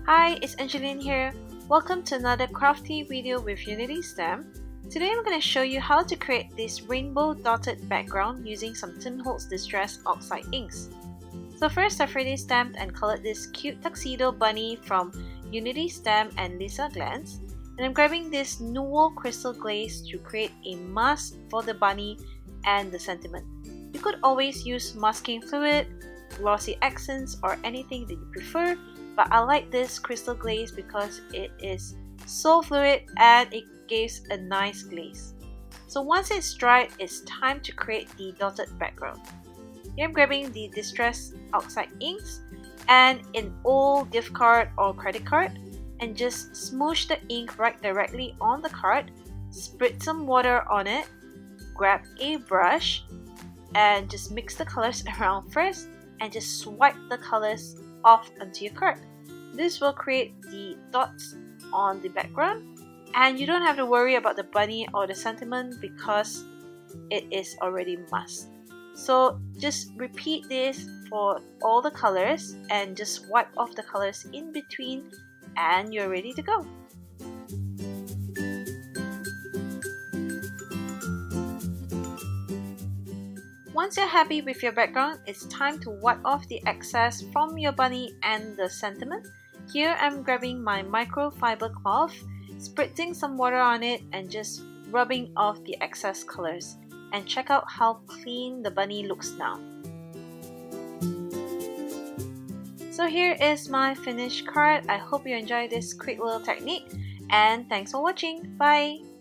Hi, it's Angeline here. Welcome to another crafty video with Unity Stamp. Today I'm going to show you how to create this rainbow dotted background using some Holtz Distress Oxide inks. So first I've already stamped and colored this cute tuxedo bunny from Unity Stamp and Lisa Glanz. And I'm grabbing this Nuvo crystal glaze to create a mask for the bunny and the sentiment. You could always use masking fluid, glossy accents, or anything that you prefer, but I like this crystal glaze because it is so fluid and it gives a nice glaze. So once it's dried, it's time to create the dotted background. Here I'm grabbing the Distress Oxide inks and an old gift card or credit card, and just smoosh the ink right directly on the card, spritz some water on it, grab a brush and just mix the colors around first and just swipe the colors off onto your card. This will create the dots on the background, and you don't have to worry about the bunny or the sentiment because it is already masked. So just repeat this for all the colors and just wipe off the colors in between and you're ready to go. Once you're happy with your background, it's time to wipe off the excess from your bunny and the sentiment. Here I'm grabbing my microfiber cloth, spritzing some water on it and just rubbing off the excess colors. And check out how clean the bunny looks now. So here is my finished card. I hope you enjoyed this quick little technique and thanks for watching. Bye!